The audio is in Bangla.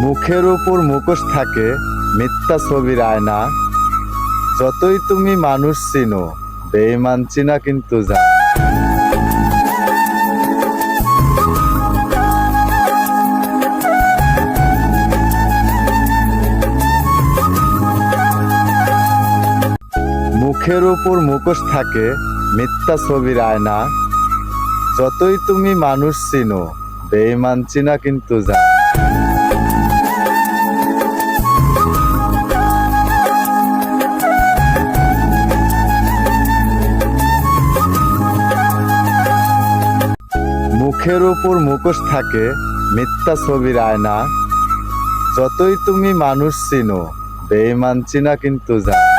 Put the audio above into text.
মুখের উপর মুখোশ থাকে মিথ্যা ছবির আয়না। যতই তুমি মানুষ চিনো বেঈমান চিনা কিন্তু যায় না। মুখের উপর মুখোশ থাকে মিথ্যা ছবির আয়না। যতই তুমি মানুষ চিনো বেঈমান চিনা কিন্তু যায় না। মুখের উপর মুখোশ থাকে মিথ্যা ছবির আয়না। যতই তুমি মানুষ চিনো বেঈমান চিনা কিন্তু যায় না।